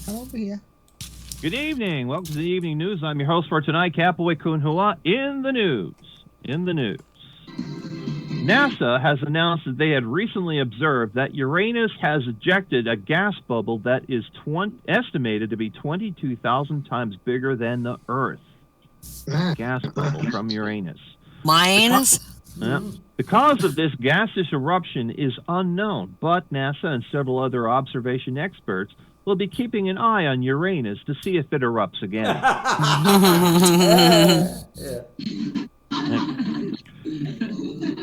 I'm over here. Good evening. Welcome to the evening news. I'm your host for tonight, Catboy Kunhua. In the news. NASA has announced that they had recently observed that Uranus has ejected a gas bubble that is estimated to be 22,000 times bigger than the Earth. Gas bubble from Uranus. Minus? The cause of this gaseous eruption is unknown, but NASA and several other observation experts will be keeping an eye on Uranus to see if it erupts again.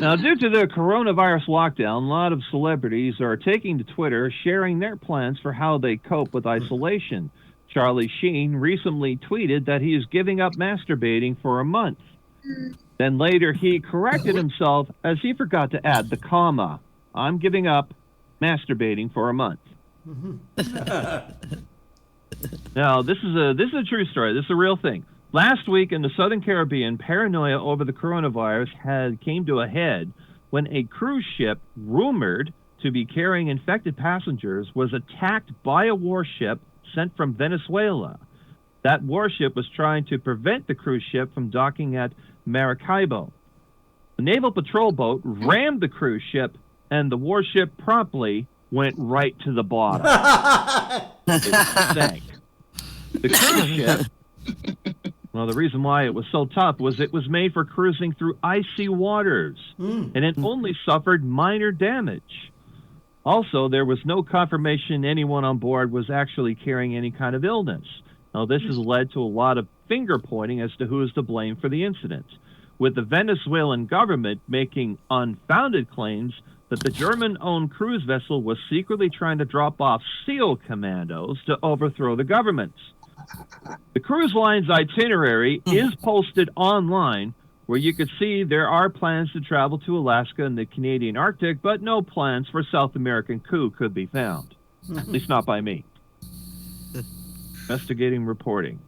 Now, due to the coronavirus lockdown, a lot of celebrities are taking to Twitter, sharing their plans for how they cope with isolation. Charlie Sheen recently tweeted that he is giving up masturbating for a month. Then later he corrected himself as he forgot to add the comma. I'm giving up masturbating for a month. Now, this is a true story. This is a real thing. Last week in the Southern Caribbean, paranoia over the coronavirus came to a head when a cruise ship rumored to be carrying infected passengers was attacked by a warship sent from Venezuela. That warship was trying to prevent the cruise ship from docking at Maracaibo. The naval patrol boat rammed the cruise ship, and the warship promptly went right to the bottom. It sank. The cruise ship, well, the reason why it was so tough was it was made for cruising through icy waters, and it only suffered minor damage. Also, there was no confirmation anyone on board was actually carrying any kind of illness. Now, this has led to a lot of finger-pointing as to who is to blame for the incident, with the Venezuelan government making unfounded claims that the German-owned cruise vessel was secretly trying to drop off SEAL commandos to overthrow the government. The cruise line's itinerary is posted online, where you can see there are plans to travel to Alaska and the Canadian Arctic, but no plans for South American coup could be found, at least not by me. Investigating reporting.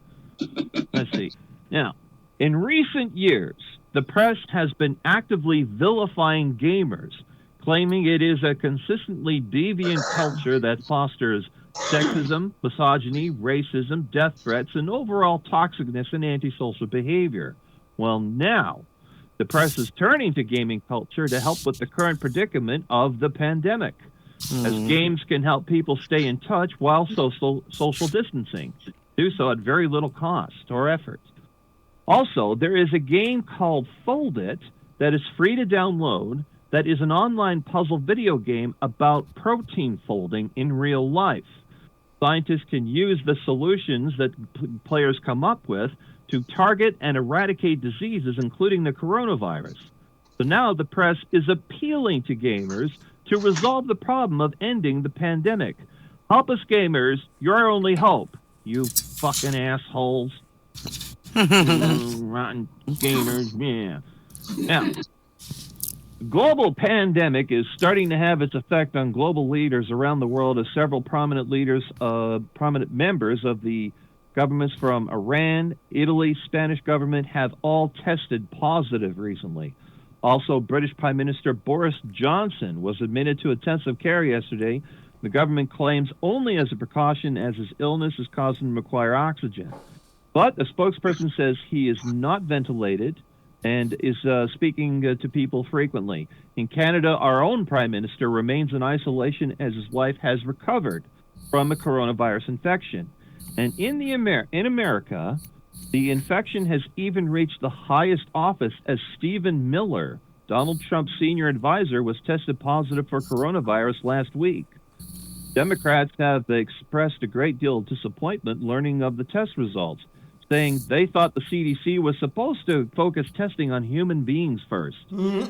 Let's see. Now, in recent years, the press has been actively vilifying gamers, claiming it is a consistently deviant culture that fosters sexism, misogyny, racism, death threats, and overall toxicness and antisocial behavior. Well, now, the press is turning to gaming culture to help with the current predicament of the pandemic, as games can help people stay in touch while social distancing, do so at very little cost or effort. Also, there is a game called Fold It that is free to download that is an online puzzle video game about protein folding in real life. Scientists can use the solutions that players come up with to target and eradicate diseases, including the coronavirus. So now the press is appealing to gamers to resolve the problem of ending the pandemic. Help us, gamers. You're our only hope. You fucking assholes. Rotten gamers. Yeah. Now, the global pandemic is starting to have its effect on global leaders around the world, as several prominent members of the governments from Iran, Italy, Spanish government have all tested positive recently. Also, British Prime Minister Boris Johnson was admitted to intensive care yesterday. The government claims only as a precaution, as his illness is causing him to require oxygen. But a spokesperson says he is not ventilated and is speaking to people frequently. In Canada, our own Prime Minister remains in isolation as his wife has recovered from a coronavirus infection. And in America, the infection has even reached the highest office, as Stephen Miller, Donald Trump's senior advisor, was tested positive for coronavirus last week. Democrats have expressed a great deal of disappointment learning of the test results, saying they thought the CDC was supposed to focus testing on human beings first. And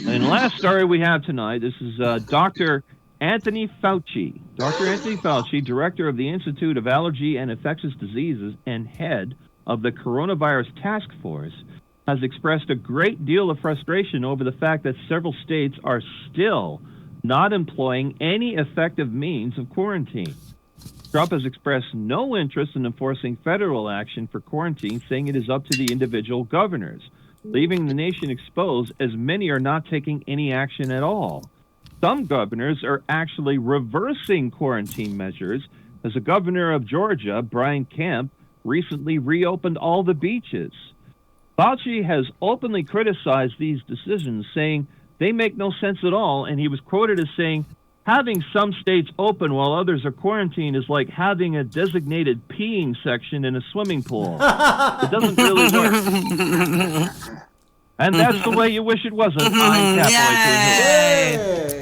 the last story we have tonight, this is Dr. Anthony Fauci. Dr. Anthony Fauci, director of the Institute of Allergy and Infectious Diseases and head of the Coronavirus Task Force, has expressed a great deal of frustration over the fact that several states are still not employing any effective means of quarantine. Trump has expressed no interest in enforcing federal action for quarantine, saying it is up to the individual governors, leaving the nation exposed as many are not taking any action at all. Some governors are actually reversing quarantine measures, as the governor of Georgia, Brian Kemp, recently reopened all the beaches. Fauci has openly criticized these decisions, saying they make no sense at all, and he was quoted as saying, having some states open while others are quarantined is like having a designated peeing section in a swimming pool. It doesn't really work. And that's the way you wish it wasn't. I'm Catboy. Yay!